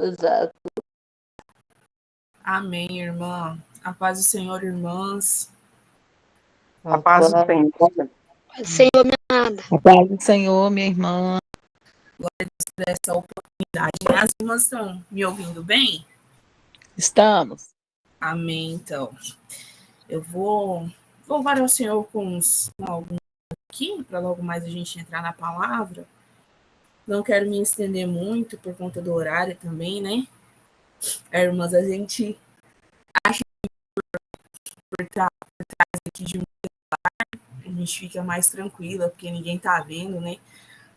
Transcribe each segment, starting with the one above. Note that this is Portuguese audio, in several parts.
Exato. Amém, irmã. A paz do Senhor, irmãs. A paz do Senhor. Senhor, minha amada. A paz do Senhor, minha irmã. Glória a Deus por essa oportunidade. As irmãs estão me ouvindo bem? Estamos. Amém, então. Eu vou louvar ao Senhor com alguns aqui, para logo mais a gente entrar na palavra. Não quero me estender muito por conta do horário também, né? Irmãs, a gente acha que por trás aqui de um a gente fica mais tranquila, porque ninguém tá vendo, né?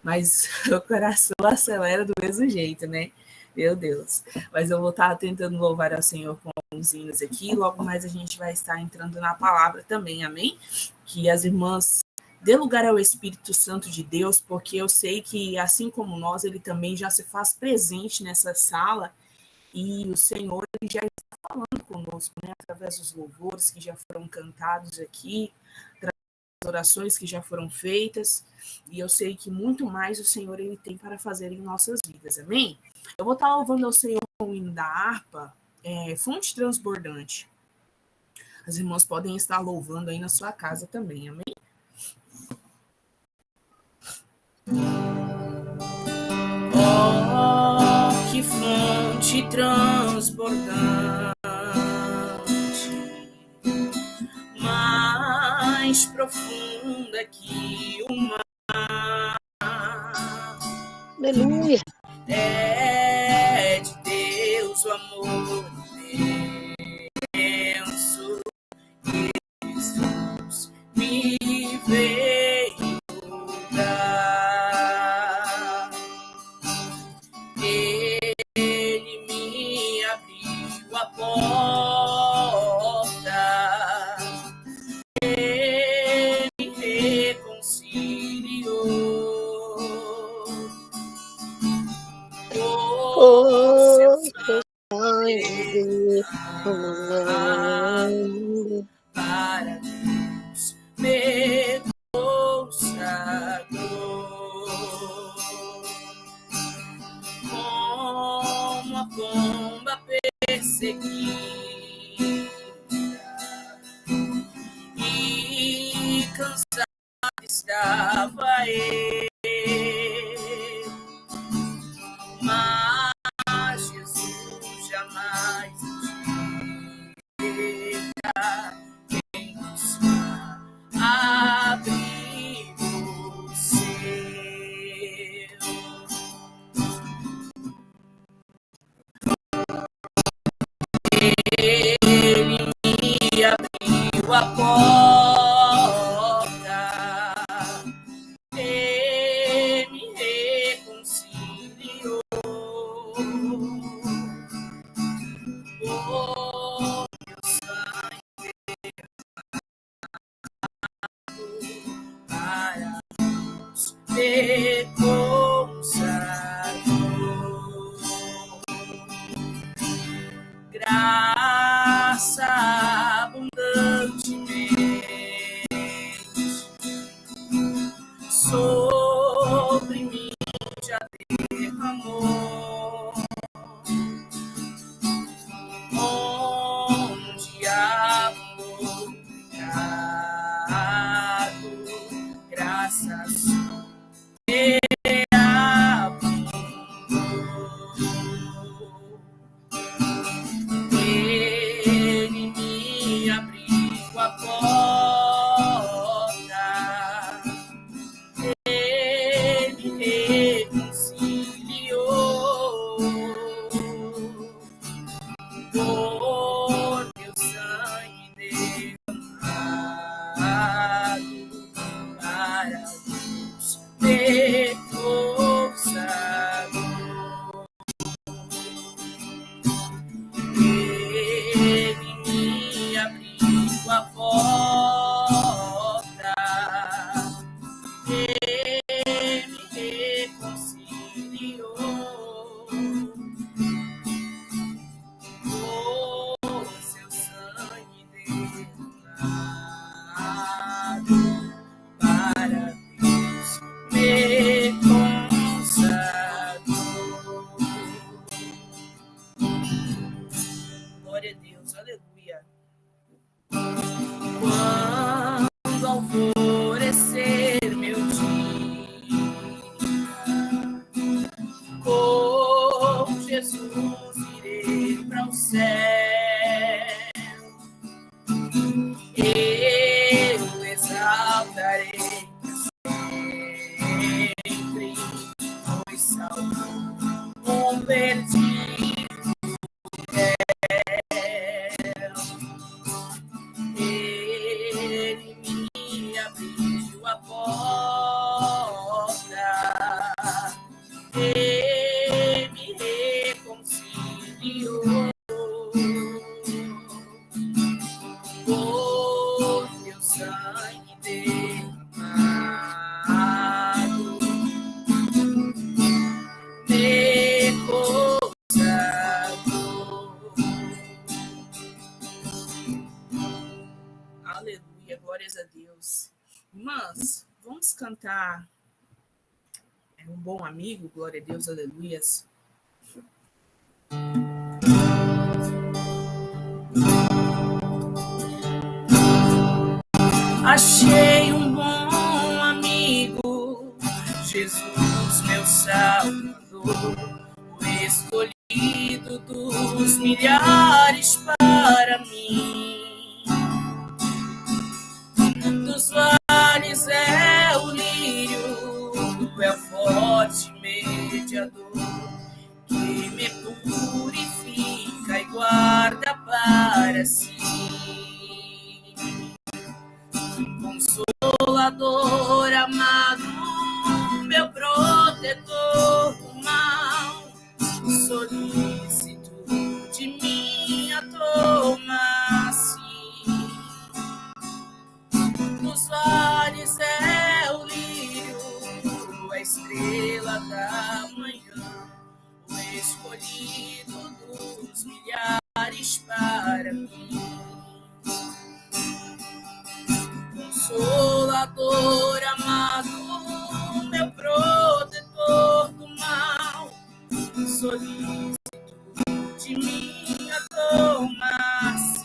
Mas o coração acelera do mesmo jeito, né? Meu Deus. Mas eu vou estar tentando louvar ao Senhor com alguns hinos aqui. Logo mais a gente vai estar entrando na palavra também, amém? Que as irmãs dê lugar ao Espírito Santo de Deus, porque eu sei que, assim como nós, ele também já se faz presente nessa sala e o Senhor ele já está falando conosco, né? Através dos louvores que já foram cantados aqui, orações que já foram feitas, e eu sei que muito mais o Senhor ele tem para fazer em nossas vidas, amém? Eu vou estar louvando ao Senhor com o hino da harpa, Fonte Transbordante. As irmãs podem estar louvando aí na sua casa também, amém? Oh, que fonte transbordante, mais profunda que o mar. Aleluia. É de Deus o amor imenso, Jesus me veio dar. Ele me abriu a porta, ele me reconciliou. Oh, seu sangue derramado. Para Deus me consagrou, como a pomba perseguida e cansado estava ele, mas Jesus jamais quem buscar abrigo seu. Ele me abriu a porta, ele me reconciliou. Oh, meu sangue para Deus me consagrou. Graça abundantemente sobre mim já derramou. Onde há amor pecado, graças me abundou. Deus, aleluia. Quando alvorecer meu dia, com Jesus irei para o céu. Eu exaltarei sempre, pois salvou um perdido. Ele me abriu a porta, ele me reconciliou. Por meu sangue derramado, me consagrou. Aleluia, glórias a Deus. Irmãs, vamos cantar Um Bom Amigo, glória a Deus, aleluias. Achei um bom amigo, Jesus, meu Salvador, o escolhido dos milhares para mim. Dos vales é o lírio, é o forte mediador, que me purifica e guarda para si. Consolador amado, meu protetor do mal, solícito de minha toma-se. Nos vales é o lírio, a estrela da manhã, o escolhido dos milhares para mim. Consolador amado, meu protetor do mal, solícito de minha toma-se.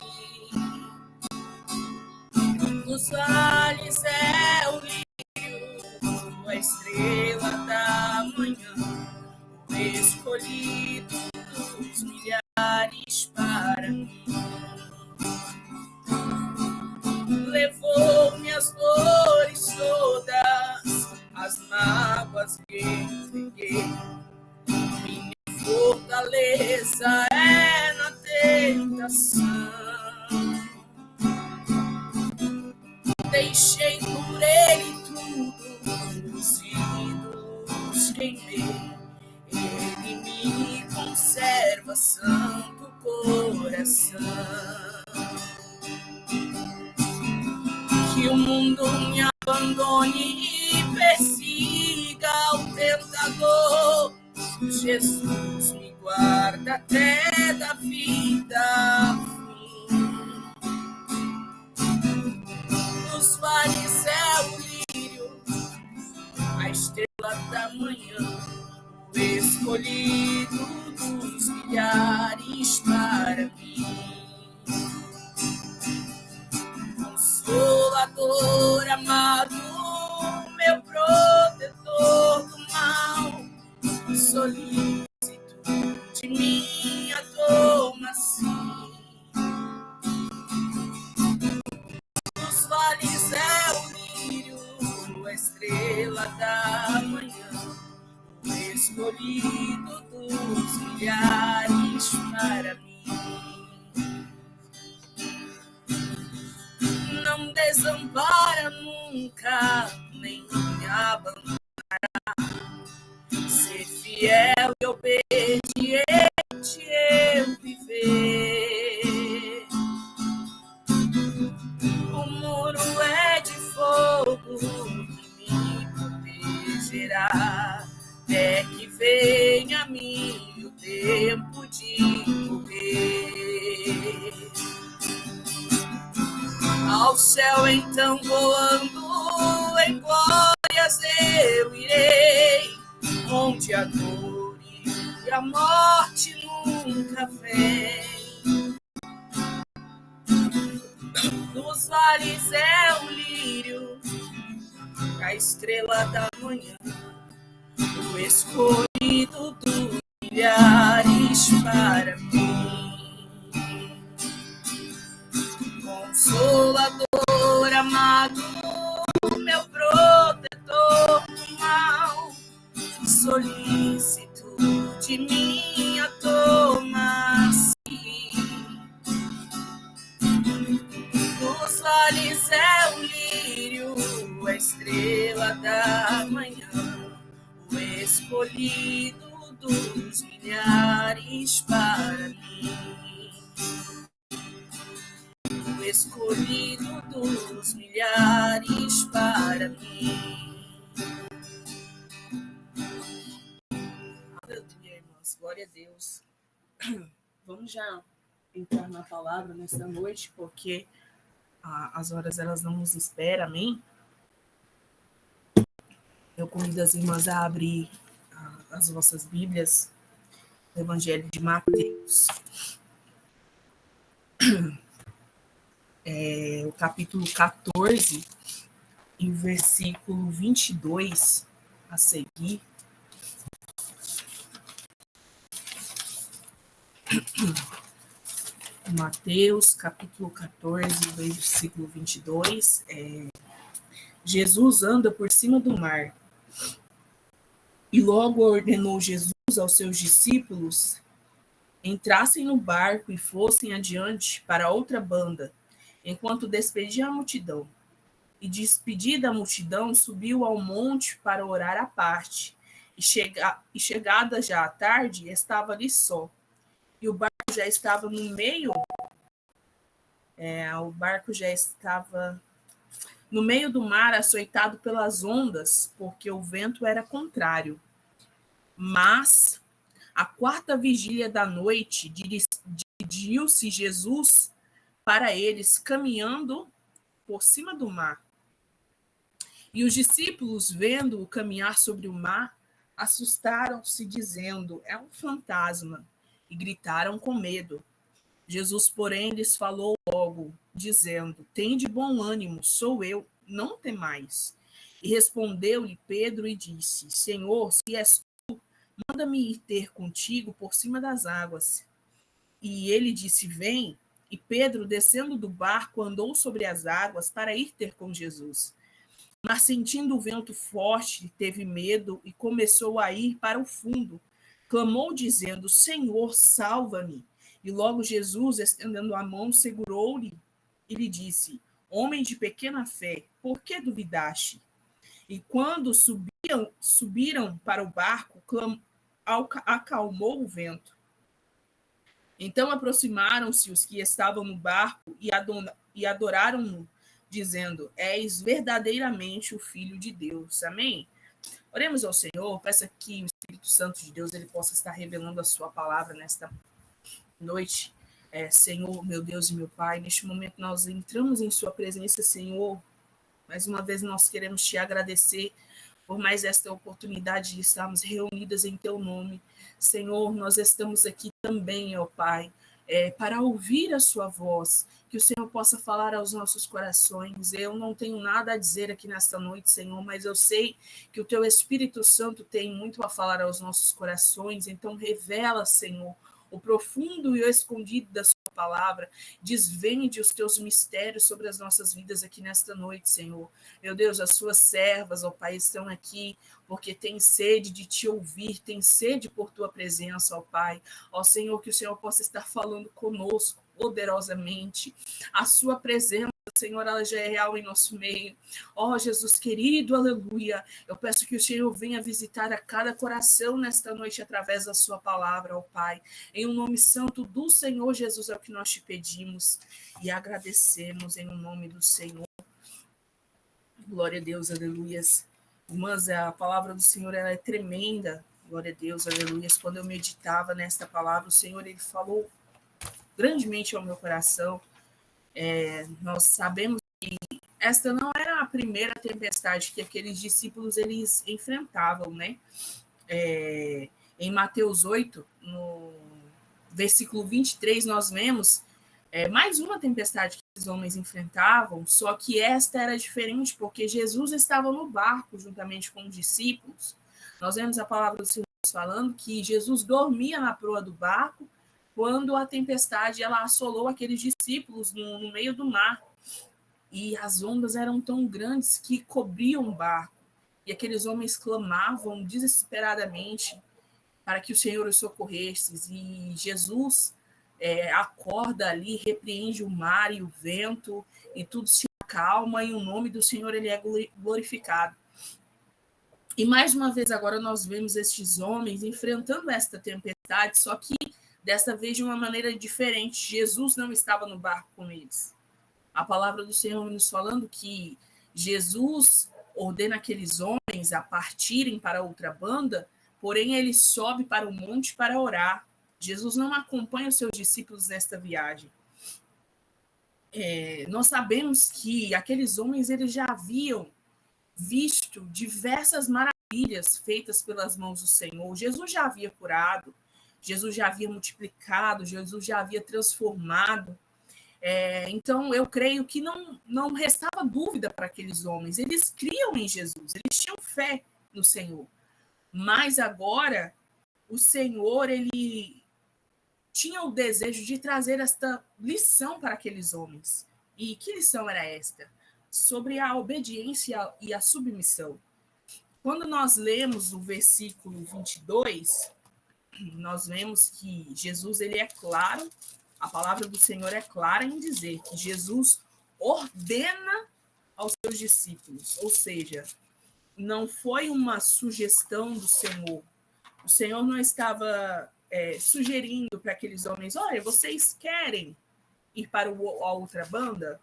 Nos vales é o lírio, a estrela da manhã, o escolhido dos milhares para mim. Levou minhas dores todas, as mágoas que entreguei. Minha fortaleza é na tentação. Deixei por ele tudo, os ídolos queimei. Ele me conserva santo coração. Que o mundo me abandone e persiga o tentador, Jesus me guarda até da vida fim. Nos vales é o lírio, a estrela da manhã, o escolhido dos milhares para mim. Consolador amado, meu protetor do mal, solícito de minha toma-se. Nos vales é o lírio, a estrela da manhã, o escolhido dos milhares para mim. Não desampara nunca, nem me abandonará. Ser fiel e obediente eu viver. O muro é de fogo que me protegerá, até que venha a mim o tempo de morrer. Ao céu então voando, em glórias eu irei, onde a dor e a morte nunca vem. vales é o lírio, a estrela da manhã, o escolhido dos milhares para mim. Consolador, amado, meu protetor do mal, solícito de minha toma-se. Dos vales é o lírio, a estrela da manhã, o escolhido dos milhares para mim. O escolhido dos milhares para mim. Aleluia, irmãos. Glória a Deus. Vamos já entrar na palavra nesta noite, porque as horas elas não nos esperam, amém? Eu convido as irmãs a abrir as vossas Bíblias, o Evangelho de Mateus. O capítulo 14 e o versículo 22 a seguir. Mateus, capítulo 14, versículo 22. Jesus anda por cima do mar. E logo ordenou Jesus aos seus discípulos entrassem no barco e fossem adiante para outra banda, enquanto despedia a multidão. E despedida a multidão, subiu ao monte para orar à parte. E chegada já à tarde, estava ali só. E o barco já estava no meio do mar, açoitado pelas ondas, porque o vento era contrário. Mas, à quarta vigília da noite, dirigiu-se Jesus para eles, caminhando por cima do mar. E os discípulos, vendo-o caminhar sobre o mar, assustaram-se, dizendo: é um fantasma, e gritaram com medo. Jesus, porém, lhes falou logo, dizendo: tende bom ânimo, sou eu, não temais. E respondeu-lhe Pedro e disse: Senhor, se és tu, manda-me ir ter contigo por cima das águas. E ele disse: vem. E Pedro, descendo do barco, andou sobre as águas para ir ter com Jesus. Mas, sentindo o vento forte, teve medo e começou a ir para o fundo. Clamou, dizendo: Senhor, salva-me. E logo Jesus, estendendo a mão, segurou-lhe e lhe disse: homem de pequena fé, por que duvidaste? E quando subiram para o barco, acalmou o vento. Então aproximaram-se os que estavam no barco e adoraram-no, dizendo: és verdadeiramente o Filho de Deus. Amém? Oremos ao Senhor, peça que o Espírito Santo de Deus ele possa estar revelando a sua palavra nesta noite. Senhor, meu Deus e meu Pai, neste momento nós entramos em sua presença, Senhor. Mais uma vez nós queremos te agradecer por mais esta oportunidade de estarmos reunidas em teu nome. Senhor, nós estamos aqui também, ó Pai, para ouvir a sua voz, que o Senhor possa falar aos nossos corações. Eu não tenho nada a dizer aqui nesta noite, Senhor, mas eu sei que o teu Espírito Santo tem muito a falar aos nossos corações, então revela, Senhor, o profundo e o escondido da sua palavra, desvende os teus mistérios sobre as nossas vidas aqui nesta noite, Senhor. Meu Deus, as suas servas, ó Pai, estão aqui porque têm sede de te ouvir, têm sede por tua presença, ó Pai. Ó Senhor, que o Senhor possa estar falando conosco poderosamente. A sua presença, Senhor, ela já é real em nosso meio. Ó Jesus querido, aleluia. Eu peço que o Senhor venha visitar a cada coração nesta noite através da sua palavra, ó Pai. Em um nome santo do Senhor Jesus é o que nós te pedimos e agradecemos em nome do Senhor. Glória a Deus, aleluias. Irmãs, a palavra do Senhor ela é tremenda. Glória a Deus, aleluias. Quando eu meditava nesta palavra, o Senhor ele falou grandemente ao meu coração. Nós sabemos que esta não era a primeira tempestade que aqueles discípulos eles enfrentavam, né? Em Mateus 8, no versículo 23, nós vemos Mais uma tempestade que esses homens enfrentavam, só que esta era diferente, porque Jesus estava no barco juntamente com os discípulos. Nós vemos a palavra do Senhor falando que Jesus dormia na proa do barco quando a tempestade ela assolou aqueles discípulos no meio do mar. E as ondas eram tão grandes que cobriam o barco. E aqueles homens clamavam desesperadamente para que o Senhor os socorresse. E Jesus acorda ali, repreende o mar e o vento, e tudo se acalma, e o nome do Senhor ele é glorificado. E mais uma vez agora nós vemos estes homens enfrentando esta tempestade, só que desta vez de uma maneira diferente. Jesus não estava no barco com eles. A palavra do Senhor nos falando que Jesus ordena aqueles homens a partirem para outra banda, porém ele sobe para o monte para orar. Jesus não acompanha os seus discípulos nesta viagem. Nós sabemos que aqueles homens eles já haviam visto diversas maravilhas feitas pelas mãos do Senhor. Jesus já havia curado, Jesus já havia multiplicado, Jesus já havia transformado. Então, eu creio que não restava dúvida para aqueles homens. Eles criam em Jesus, eles tinham fé no Senhor. Mas agora, o Senhor, ele tinha o desejo de trazer esta lição para aqueles homens. E que lição era esta? Sobre a obediência e a submissão. Quando nós lemos o versículo 22, nós vemos que Jesus ele é claro, a palavra do Senhor é clara em dizer que Jesus ordena aos seus discípulos, ou seja, não foi uma sugestão do Senhor. O Senhor não estava sugerindo para aqueles homens, olha, vocês querem ir para a outra banda?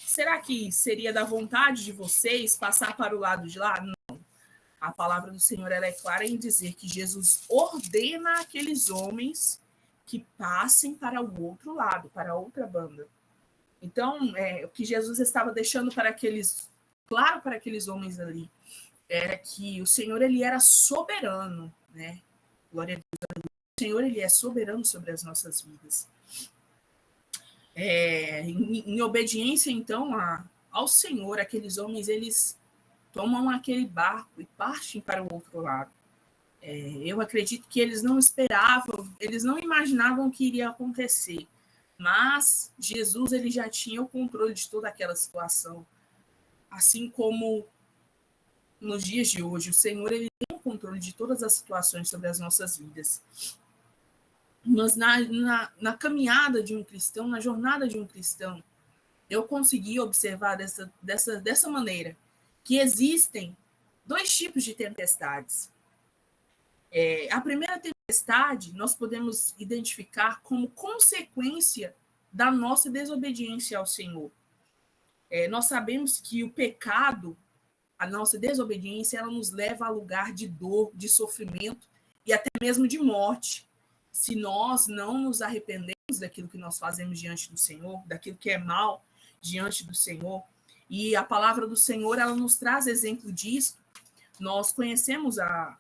Será que seria da vontade de vocês passar para o lado de lá? Não. A palavra do Senhor ela é clara em dizer que Jesus ordena aqueles homens que passem para o outro lado, para a outra banda. Então, o que Jesus estava deixando claro para aqueles homens ali, era que o Senhor ele era soberano, né? Glória a Deus. O Senhor ele é soberano sobre as nossas vidas. Em obediência, então, ao Senhor, aqueles homens, eles tomam aquele barco e partem para o outro lado. Eu acredito que eles não esperavam, eles não imaginavam o que iria acontecer, mas Jesus ele já tinha o controle de toda aquela situação. Assim como nos dias de hoje, o Senhor ele tem o controle de todas as situações sobre as nossas vidas. Mas na caminhada de um cristão, na jornada de um cristão, eu consegui observar dessa maneira que existem dois tipos de tempestades. A primeira tempestade nós podemos identificar como consequência da nossa desobediência ao Senhor. Nós sabemos que o pecado, a nossa desobediência, ela nos leva a lugar de dor, de sofrimento e até mesmo de morte. Se nós não nos arrependemos daquilo que nós fazemos diante do Senhor, daquilo que é mal diante do Senhor, e a palavra do Senhor, ela nos traz exemplo disso. Nós conhecemos a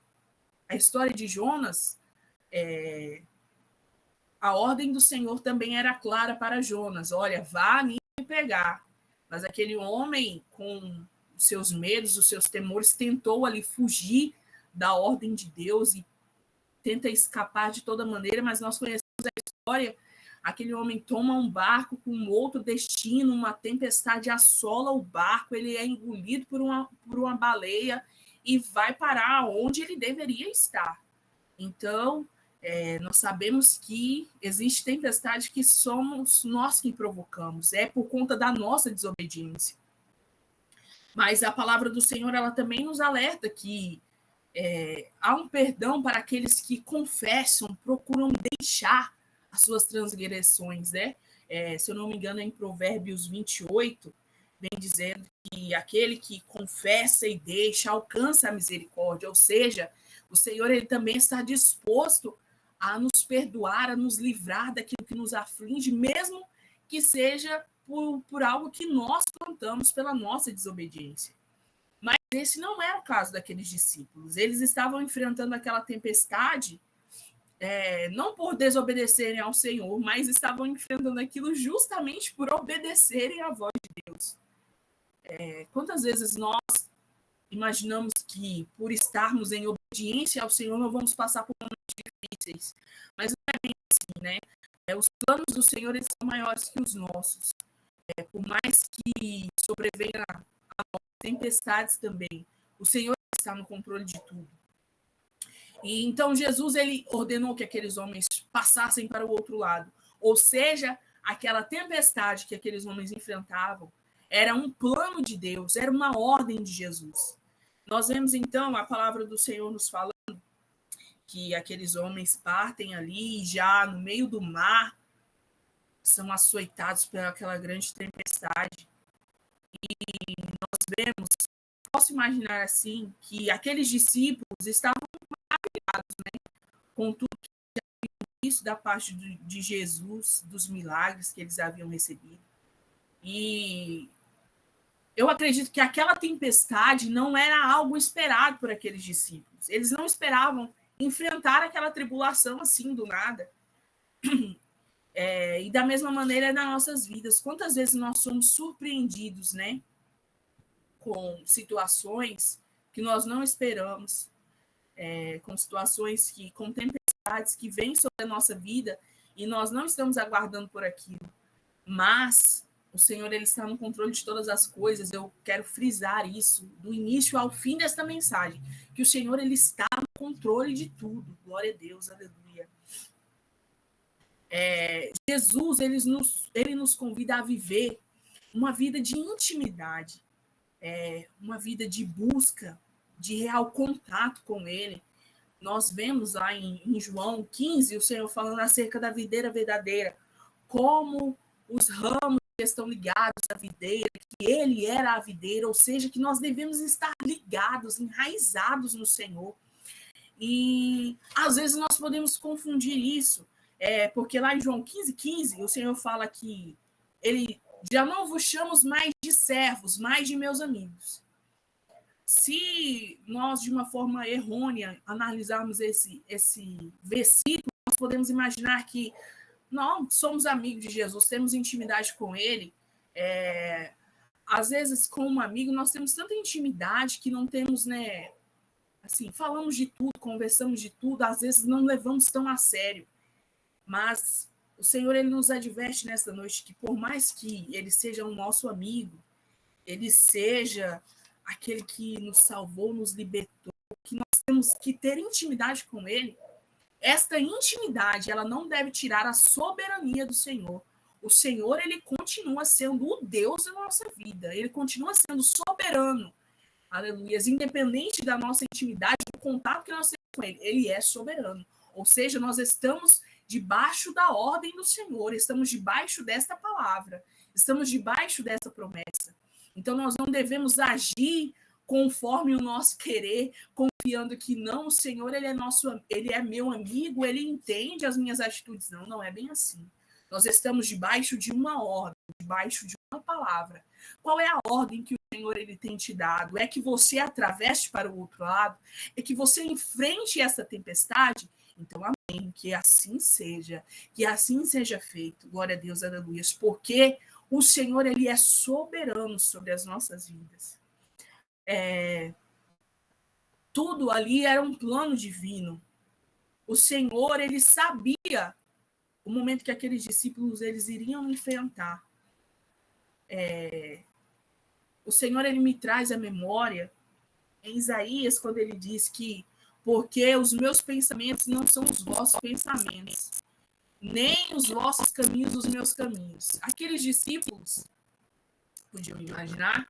história de Jonas. A ordem do Senhor também era clara para Jonas, olha, vá me pegar. Mas aquele homem, com os seus medos, os seus temores, tentou ali fugir da ordem de Deus e tenta escapar de toda maneira, mas nós conhecemos a história. Aquele homem toma um barco com outro destino, uma tempestade assola o barco, ele é engolido por uma baleia e vai parar onde ele deveria estar. Então, nós sabemos que existe tempestade que somos nós que provocamos, é por conta da nossa desobediência. Mas a palavra do Senhor, ela também nos alerta que há um perdão para aqueles que confessam, procuram deixar as suas transgressões, né? Se eu não me engano, é em Provérbios 28, vem dizendo que aquele que confessa e deixa alcança a misericórdia, ou seja, o Senhor ele também está disposto a nos perdoar, a nos livrar daquilo que nos aflige, mesmo que seja por algo que nós plantamos pela nossa desobediência. Mas esse não era o caso daqueles discípulos. Eles estavam enfrentando aquela tempestade não por desobedecerem ao Senhor, mas estavam enfrentando aquilo justamente por obedecerem à voz de Deus. Quantas vezes nós imaginamos que, por estarmos em obediência ao Senhor, não vamos passar por momentos difíceis, mas não é bem assim, né? Os planos do Senhor, eles são maiores que os nossos. Por mais que sobrevenha a tempestades também, o Senhor está no controle de tudo. E então Jesus, ele ordenou que aqueles homens passassem para o outro lado. Ou seja, aquela tempestade que aqueles homens enfrentavam era um plano de Deus, era uma ordem de Jesus. Nós vemos então a palavra do Senhor nos falando que aqueles homens partem ali já no meio do mar, são açoitados por aquela grande tempestade. E nós vemos, posso imaginar assim, que aqueles discípulos estavam maravilhados, né, com tudo que haviam visto da parte de Jesus, dos milagres que eles haviam recebido. E eu acredito que aquela tempestade não era algo esperado por aqueles discípulos. Eles não esperavam enfrentar aquela tribulação assim do nada. E da mesma maneira nas nossas vidas. Quantas vezes nós somos surpreendidos, né, com situações que nós não esperamos, com situações com tempestades que vêm sobre a nossa vida e nós não estamos aguardando por aquilo. Mas o Senhor, ele está no controle de todas as coisas. Eu quero frisar isso do início ao fim desta mensagem, que o Senhor, ele está no controle de tudo. Glória a Deus, aleluia. Jesus, ele nos convida a viver uma vida de intimidade, uma vida de busca, de real contato com ele. Nós vemos lá em João 15, o Senhor falando acerca da videira verdadeira, como os ramos que estão ligados à videira, que ele era a videira, ou seja, que nós devemos estar ligados, enraizados no Senhor. E às vezes nós podemos confundir isso, porque lá em João 15, o Senhor fala que ele já não vos chamo mais de servos, mais de meus amigos. Se nós, de uma forma errônea, analisarmos esse versículo, nós podemos imaginar que nós somos amigos de Jesus, temos intimidade com ele. Às vezes, com um amigo, nós temos tanta intimidade que não temos, né? Assim, falamos de tudo, conversamos de tudo, às vezes não levamos tão a sério. Mas o Senhor, ele nos adverte nesta noite que, por mais que ele seja o nosso amigo, ele seja aquele que nos salvou, nos libertou, que nós temos que ter intimidade com ele. Esta intimidade, ela não deve tirar a soberania do Senhor. O Senhor, ele continua sendo o Deus da nossa vida. Ele continua sendo soberano. Aleluia. Independente da nossa intimidade, do contato que nós temos com ele, ele é soberano. Ou seja, nós estamos debaixo da ordem do Senhor, estamos debaixo desta palavra, estamos debaixo dessa promessa. Então, nós não devemos agir conforme o nosso querer, confiando que não, o Senhor, ele é meu amigo, ele entende as minhas atitudes. Não, não é bem assim. Nós estamos debaixo de uma ordem, debaixo de uma palavra. Qual é a ordem que o Senhor, ele tem te dado? É que você atravesse para o outro lado? É que você enfrente essa tempestade? Então, amém, que assim seja feito. Glória a Deus, aleluia. Porque o Senhor, ele é soberano sobre as nossas vidas. Tudo ali era um plano divino. O Senhor, ele sabia o momento que aqueles discípulos, eles iriam enfrentar. O Senhor, ele me traz à memória, em Isaías, quando ele diz que porque os meus pensamentos não são os vossos pensamentos, nem os vossos caminhos os meus caminhos. Aqueles discípulos podiam imaginar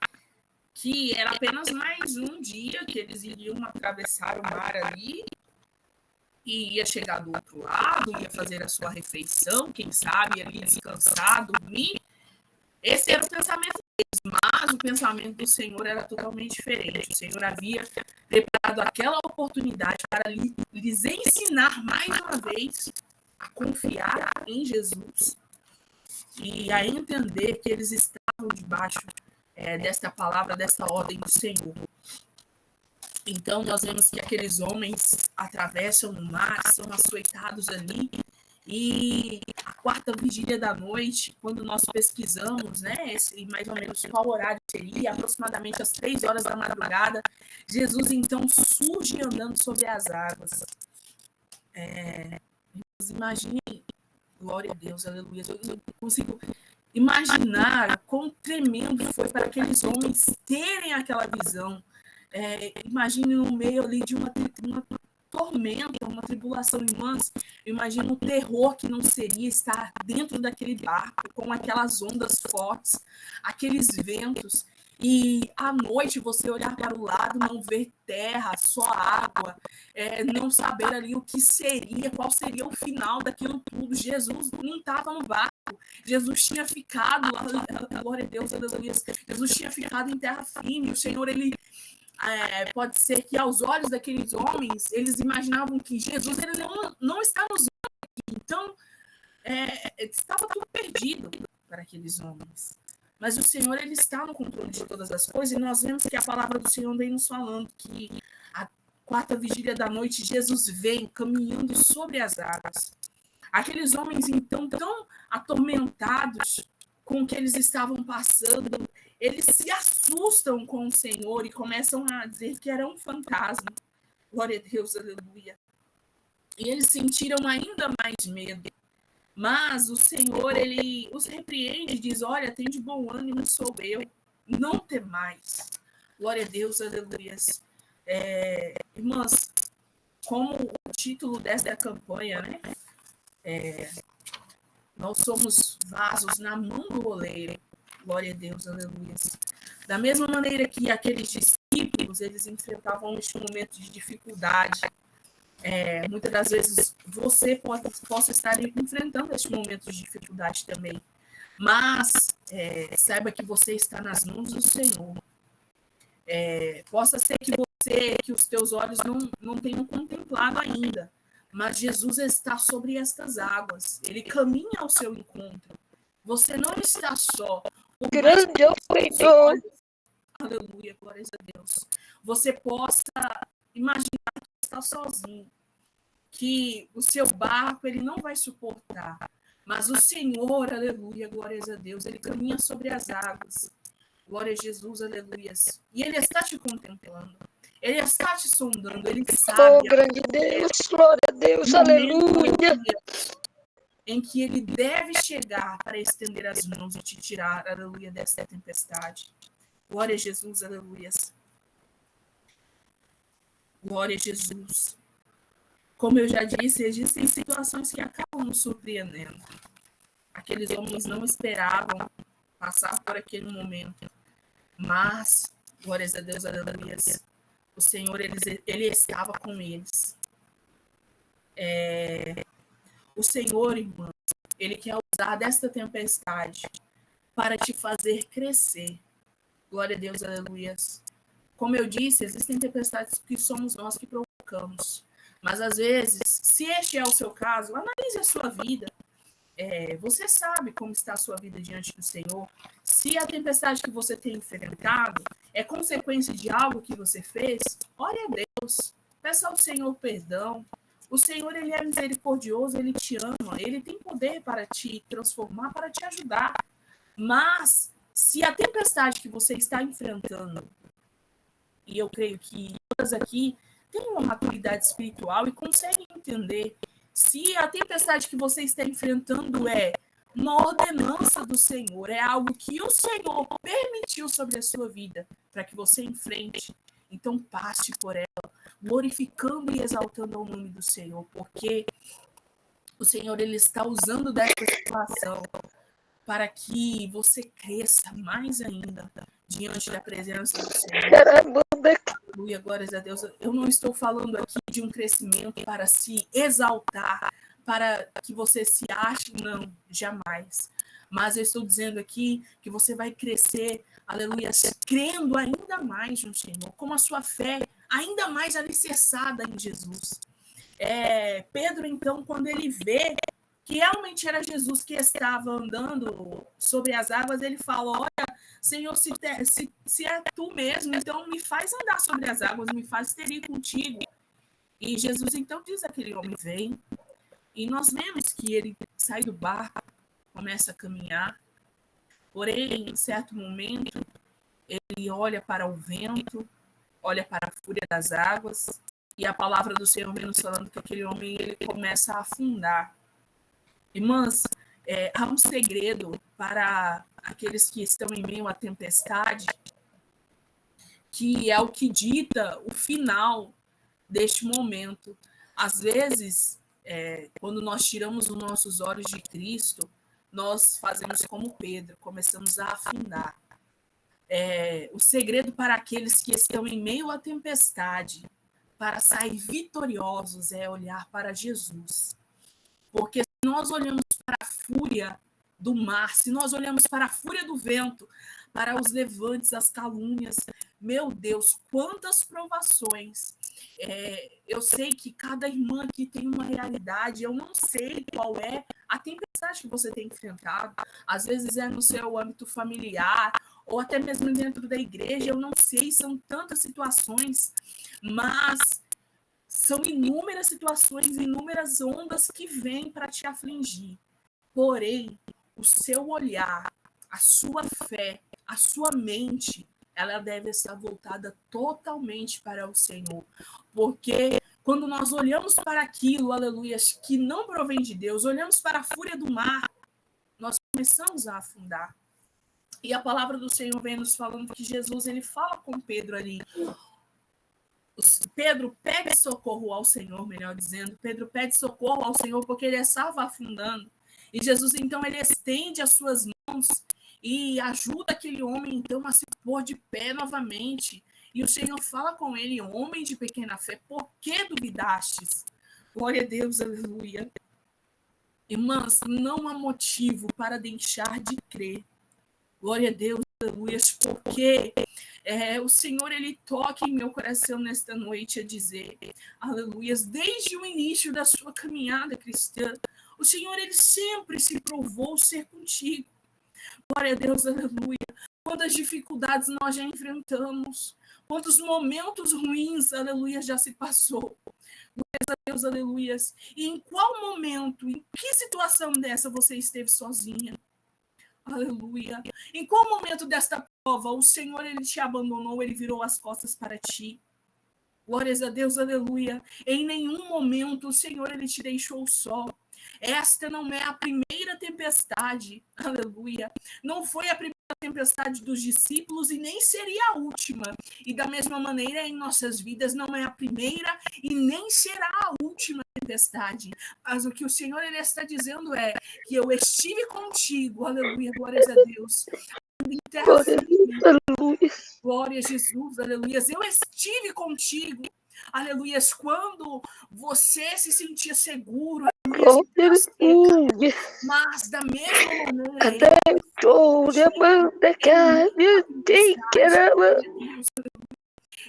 que era apenas mais um dia que eles iriam atravessar o mar ali e ia chegar do outro lado, ia fazer a sua refeição, quem sabe ali descansar, dormir. Esse era o pensamento deles, mas o pensamento do Senhor era totalmente diferente. O Senhor havia preparado aquela oportunidade para lhes ensinar mais uma vez a confiar em Jesus e a entender que eles estavam debaixo desta palavra, dessa ordem do Senhor. Então, nós vemos que aqueles homens atravessam o mar, são açoitados ali, e a quarta vigília da noite, quando nós pesquisamos, né, mais ou menos qual horário seria, aproximadamente às 3 horas da madrugada, Jesus então surge andando sobre as águas. Imagine, glória a Deus, aleluia, eu consigo imaginar quão tremendo foi para aqueles homens terem aquela visão. Imagine no meio ali de uma tormenta, uma tribulação, irmãs. Imagina o terror que não seria estar dentro daquele barco com aquelas ondas fortes, aqueles ventos. E à noite você olhar para o lado, não ver terra, só água, não saber ali o que seria, qual seria o final daquilo tudo. Jesus não estava no barco. Jesus tinha ficado, glória a Deus, aleluia. Jesus tinha ficado em terra firme. O Senhor, ele pode ser que aos olhos daqueles homens, eles imaginavam que Jesus ele não está nos vendo aqui. Então, estava tudo perdido para aqueles homens. Mas o Senhor, ele está no controle de todas as coisas, e nós vemos que a palavra do Senhor vem nos falando que a quarta vigília da noite, Jesus vem caminhando sobre as águas. Aqueles homens, então, tão atormentados com o que eles estavam passando, eles se assustam com o Senhor e começam a dizer que era um fantasma. Glória a Deus, aleluia. E eles sentiram ainda mais medo. Mas o Senhor, ele os repreende e diz, olha, tem de bom ânimo, sou eu. Não temais. Glória a Deus, aleluia. Irmãs, como o título desta campanha, né? Nós somos vasos na mão do oleiro. Glória a Deus, aleluia. Da mesma maneira que aqueles discípulos, eles enfrentavam este momento de dificuldade. Muitas das vezes você possa estar enfrentando este momento de dificuldade também. Mas saiba que você está nas mãos do Senhor. Possa ser que os teus olhos não tenham contemplado ainda, mas Jesus está sobre estas águas. Ele caminha ao seu encontro. Você não está só. Grande é o Senhor. Aleluia, glória a Deus. Você possa imaginar que está sozinho, que o seu barco ele não vai suportar, mas o Senhor, aleluia, glória a Deus, ele caminha sobre as águas. Glória a Jesus, aleluia. E ele está te contemplando. Ele está te sondando, ele sabe. Oh, grande Deus, glória a Deus, aleluia. Em que ele deve chegar para estender as mãos e te tirar, aleluia, desta tempestade. Glória a Jesus, aleluia. Glória a Jesus. Como eu já disse, existem situações que acabam nos surpreendendo. Aqueles homens não esperavam passar por aquele momento. Mas, glórias a Deus, aleluia, o Senhor, ele estava com eles. O Senhor, irmãos, ele quer usar desta tempestade para te fazer crescer. Glória a Deus, aleluia. Como eu disse, existem tempestades que somos nós que provocamos. Mas, às vezes, se este é o seu caso, analise a sua vida. Você sabe como está a sua vida diante do Senhor. Se a tempestade que você tem enfrentado é consequência de algo que você fez, ore a Deus. Peça ao Senhor perdão. O Senhor, ele é misericordioso, ele te ama. Ele tem poder para te transformar, para te ajudar. Mas, se a tempestade que você está enfrentando, e eu creio que todas aqui têm uma maturidade espiritual e conseguem entender, se a tempestade que você está enfrentando é uma ordenança do Senhor, é algo que o Senhor permitiu sobre a sua vida para que você enfrente, então passe por ela, glorificando e exaltando o nome do Senhor, porque o Senhor, ele está usando dessa situação para que você cresça mais ainda diante da presença do Senhor. Aleluia, glórias a Deus. Eu não estou falando aqui de um crescimento para se exaltar, para que você se ache, não, jamais. Mas eu estou dizendo aqui que você vai crescer, aleluia, crendo ainda mais no Senhor, com a sua fé ainda mais alicerçada em Jesus. Pedro, então, quando ele vê que realmente era Jesus que estava andando sobre as águas, ele fala: olha, Senhor, se é tu mesmo, então me faz andar sobre as águas, me faz ter ir contigo. E Jesus então diz àquele homem: vem. E nós vemos que ele sai do barco, começa a caminhar, porém, em certo momento, ele olha para o vento, olha para a fúria das águas, e a palavra do Senhor vem nos falando que aquele homem ele começa a afundar. Irmãs, há um segredo para aqueles que estão em meio à tempestade, que é o que dita o final deste momento. Às vezes, quando nós tiramos os nossos olhos de Cristo, nós fazemos como Pedro, começamos a afundar. O segredo para aqueles que estão em meio à tempestade, para sair vitoriosos, é olhar para Jesus. Porque se nós olhamos para a fúria do mar, se nós olhamos para a fúria do vento, para os levantes, as calúnias, meu Deus, quantas provações. Eu sei que cada irmã aqui tem uma realidade, eu não sei qual é a tempestade que você tem enfrentado. Às vezes é no seu âmbito familiar, ou até mesmo dentro da igreja, eu não sei, são tantas situações, mas são inúmeras situações, inúmeras ondas que vêm para te afligir. Porém, o seu olhar, a sua fé, a sua mente, ela deve estar voltada totalmente para o Senhor. Porque quando nós olhamos para aquilo, aleluia, que não provém de Deus, olhamos para a fúria do mar, nós começamos a afundar. E a palavra do Senhor vem nos falando que Jesus, ele fala com Pedro ali. Pedro pede socorro ao Senhor, melhor dizendo. Pedro pede socorro ao Senhor porque ele estava afundando. E Jesus, então, ele estende as suas mãos e ajuda aquele homem, então, a se pôr de pé novamente. E o Senhor fala com ele: homem de pequena fé, por que duvidastes? Glória a Deus, aleluia. Irmãs, não há motivo para deixar de crer. Glória a Deus, aleluia, porque o Senhor, ele toca em meu coração nesta noite a dizer, aleluias, desde o início da sua caminhada cristã, o Senhor, ele sempre se provou ser contigo. Glória a Deus, aleluia. Quantas dificuldades nós já enfrentamos, quantos momentos ruins, aleluia, já se passou. Glória a Deus, aleluias. E em qual momento, em que situação dessa você esteve sozinha? Aleluia. Em qual momento desta prova o Senhor, ele te abandonou, ele virou as costas para ti? Glórias a Deus, aleluia. Em nenhum momento o Senhor, ele te deixou só. Esta não é a primeira tempestade, aleluia. Não foi a primeira tempestade dos discípulos e nem seria a última. E da mesma maneira, em nossas vidas, não é a primeira e nem será a última tempestade. Mas o que o Senhor, ele está dizendo é que eu estive contigo, aleluia, glórias a Deus. Glória a Jesus, aleluia. Eu estive contigo, aleluia. Quando você se sentia seguro, aleluia. Mas da mesma maneira,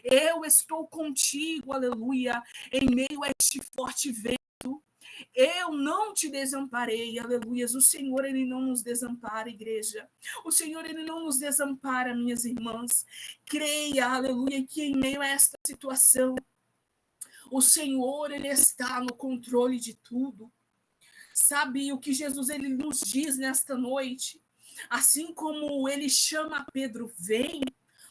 eu estou contigo, aleluia, em meio a este forte vento. Eu não te desamparei, aleluia. O Senhor, ele não nos desampara, igreja. O Senhor, ele não nos desampara, minhas irmãs. Creia, aleluia, que em meio a esta situação, o Senhor, ele está no controle de tudo. Sabe o que Jesus, ele nos diz nesta noite? Assim como ele chama Pedro, vem,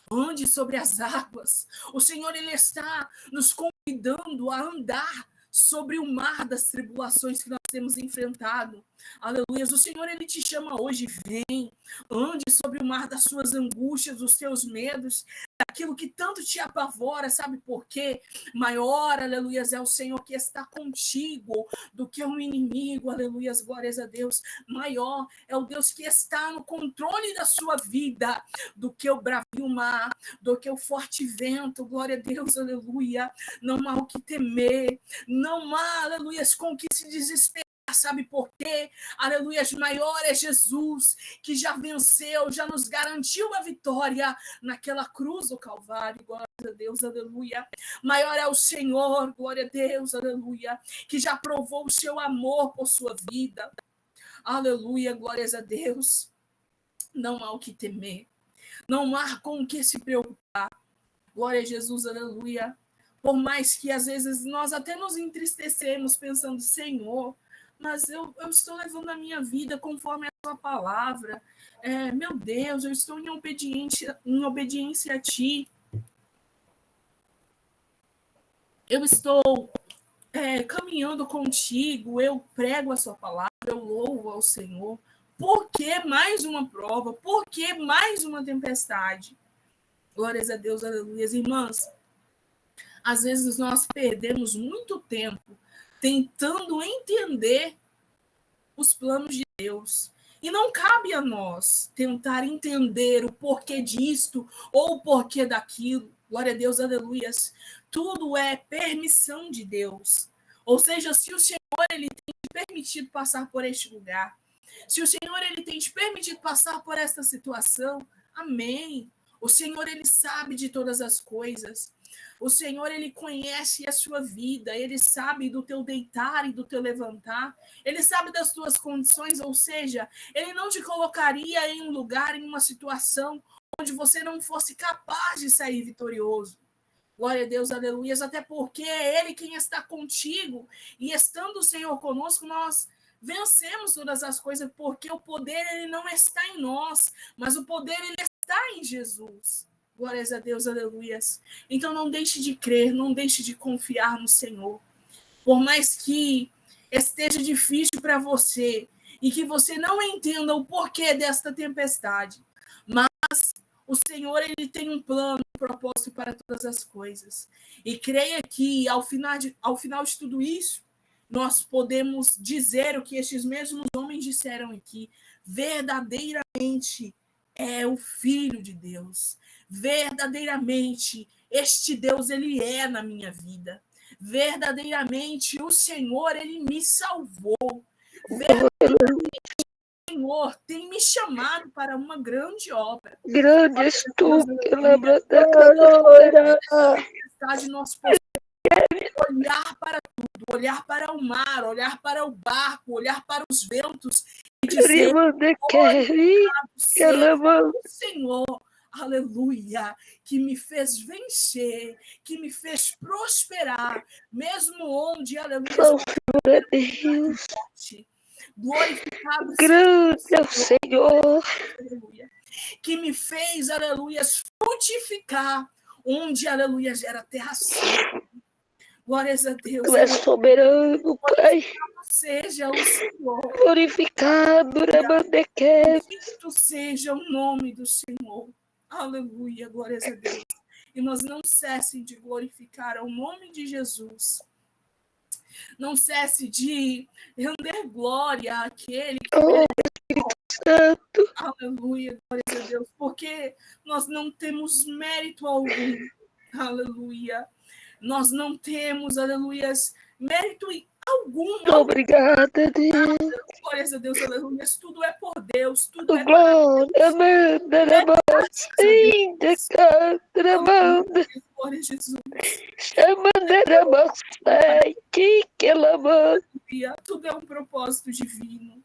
ande sobre as águas. O Senhor, ele está nos convidando a andar sobre o mar das tribulações que nós temos enfrentado. Aleluia. O Senhor, ele te chama hoje, vem, ande sobre o mar das suas angústias, dos seus medos, daquilo que tanto te apavora, sabe por quê? Maior, aleluia, é o Senhor que está contigo do que um inimigo, aleluia, glórias a Deus. Maior é o Deus que está no controle da sua vida do que o bravio mar, do que o forte vento, glória a Deus, aleluia. Não há o que temer, não há, aleluia, com que se desesperar, sabe por quê? Aleluia, maior é Jesus, que já venceu, já nos garantiu a vitória naquela cruz do Calvário, glória a Deus, aleluia. Maior é o Senhor, glória a Deus, aleluia, que já provou o seu amor por sua vida, aleluia, glórias a Deus. Não há o que temer, não há com o que se preocupar, glória a Jesus, aleluia. Por mais que às vezes nós até nos entristecemos pensando, Senhor, mas eu estou levando a minha vida conforme a tua palavra. Meu Deus, eu estou em obediência a ti. Eu estou caminhando contigo, eu prego a sua palavra, eu louvo ao Senhor. Por que mais uma prova? Por que mais uma tempestade? Glórias a Deus, aleluia. Irmãs, às vezes nós perdemos muito tempo tentando entender os planos de Deus. E não cabe a nós tentar entender o porquê disto ou o porquê daquilo. Glória a Deus, aleluias. Tudo é permissão de Deus. Ou seja, se o Senhor ele tem te permitido passar por este lugar, se o Senhor ele tem te permitido passar por esta situação, amém. O Senhor ele sabe de todas as coisas. O Senhor, ele conhece a sua vida, ele sabe do teu deitar e do teu levantar, ele sabe das tuas condições, ou seja, ele não te colocaria em um lugar, em uma situação onde você não fosse capaz de sair vitorioso. Glória a Deus, aleluia, até porque é ele quem está contigo, e estando o Senhor conosco, nós vencemos todas as coisas, porque o poder ele não está em nós, mas o poder ele está em Jesus. Glórias a Deus, aleluias. Então não deixe de crer, não deixe de confiar no Senhor. Por mais que esteja difícil para você e que você não entenda o porquê desta tempestade, mas o Senhor ele tem um plano, um propósito para todas as coisas. E creia que ao final de tudo isso, nós podemos dizer o que estes mesmos homens disseram aqui, verdadeiramente é o Filho de Deus. Verdadeiramente, este Deus, ele é na minha vida. Verdadeiramente, o Senhor, ele me salvou. Verdadeiramente, o Senhor tem me chamado para uma grande obra. Grande és tu, que lembra da glória. Nós podemos olhar para tudo, olhar para o mar, olhar para o barco, olhar para os ventos e dizer, Senhor, aleluia, que me fez vencer, que me fez prosperar, mesmo onde, aleluia, Deus. Glorificado grande é o Senhor, aleluia, que me fez, aleluia, frutificar, onde, aleluia, gera terra seca. Glórias a Deus. Tu és soberano, Pai. Seja o Senhor. Glorificado, Rabandeque. Bendito seja o nome do Senhor. Aleluia, glórias a Deus. E nós não cessem de glorificar o nome de Jesus. Não cesse de render glória àquele que Espírito Santo. Aleluia, glórias a Deus. Porque nós não temos mérito algum. Aleluia. Nós não temos, aleluia, mérito algum. Obrigada, Deus. Glórias a Deus, aleluia. Tudo é por Deus. Tudo é glória, Amanda, ainda canta, Amanda. Glória a Jesus. Chamanda, Amanda, que ela manda. Tudo é um propósito divino.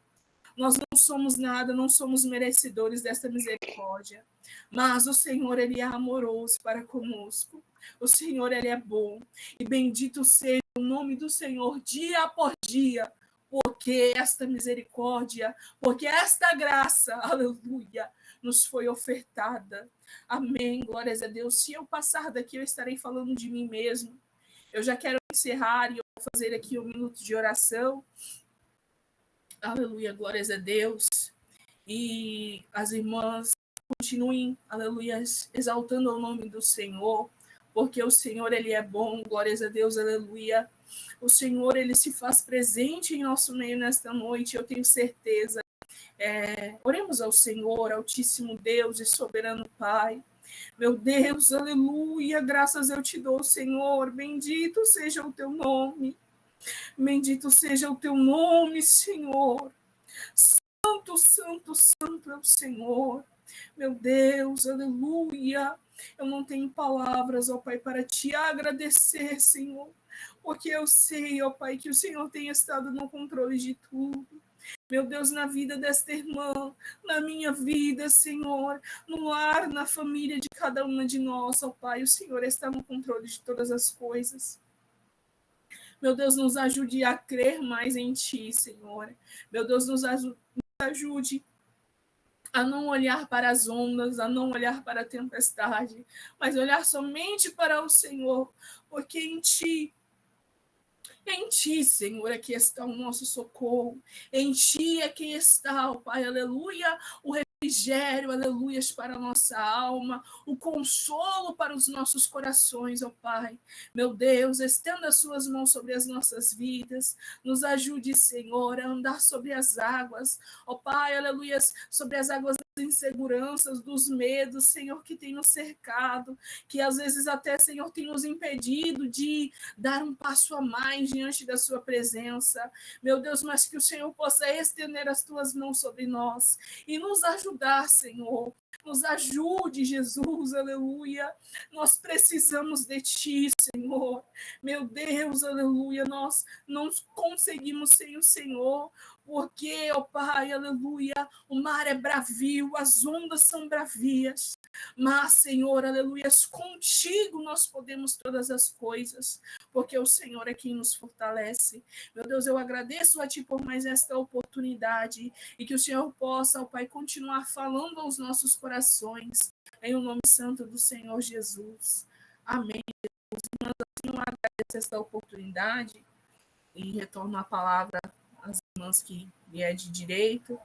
Nós não somos nada, não somos merecedores desta misericórdia. Mas o Senhor, ele é amoroso para conosco. O Senhor, ele é bom. E bendito seja o nome do Senhor dia após dia, porque esta misericórdia, porque esta graça, aleluia, nos foi ofertada. Amém, glórias a Deus. Se eu passar daqui, eu estarei falando de mim mesmo. Eu já quero encerrar e eu vou fazer aqui um minuto de oração. Aleluia, glórias a Deus. E as irmãs continuem, aleluia, exaltando o nome do Senhor, porque o Senhor, ele é bom, glórias a Deus, aleluia. O Senhor, ele se faz presente em nosso meio nesta noite, eu tenho certeza. Oremos ao Senhor, Altíssimo Deus e soberano Pai. Meu Deus, aleluia, graças eu te dou, Senhor, bendito seja o teu nome. Bendito seja o teu nome, Senhor. Santo, santo, santo é o Senhor. Meu Deus, aleluia. Eu não tenho palavras, ó Pai, para te agradecer, Senhor, porque eu sei, ó Pai, que o Senhor tem estado no controle de tudo. Meu Deus, na vida desta irmã, na minha vida, Senhor, no lar, na família de cada uma de nós, ó Pai, o Senhor está no controle de todas as coisas. Meu Deus, nos ajude a crer mais em Ti, Senhor. Meu Deus, nos ajude a não olhar para as ondas, a não olhar para a tempestade, mas olhar somente para o Senhor, porque em Ti, Senhor, é que está o nosso socorro. Em Ti é que está, ó Pai, aleluia, o refrigério, aleluias, para a nossa alma, o consolo para os nossos corações, ó Pai. Meu Deus, estenda as suas mãos sobre as nossas vidas, nos ajude, Senhor, a andar sobre as águas, ó Pai, aleluias, sobre as águas das inseguranças, dos medos, Senhor, que tem nos cercado, que às vezes até, Senhor, tem nos impedido de dar um passo a mais diante da sua presença. Meu Deus, mas que o Senhor possa estender as tuas mãos sobre nós e nos ajudar, Senhor. Nos ajude, Jesus, aleluia. Nós precisamos de Ti, Senhor. Meu Deus, aleluia. Nós não conseguimos sem o Senhor, porque, ó Pai, aleluia, o mar é bravio, as ondas são bravias. Mas, Senhor, aleluia, contigo nós podemos todas as coisas, porque o Senhor é quem nos fortalece. Meu Deus, eu agradeço a Ti por mais esta oportunidade e que o Senhor possa, ó Pai, continuar falando aos nossos corações, em o nome santo do Senhor Jesus. Amém. Irmãs, assim eu agradeço esta oportunidade e retorno a palavra às irmãs que vier de direito.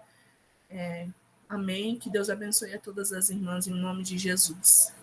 Amém. Que Deus abençoe a todas as irmãs em nome de Jesus.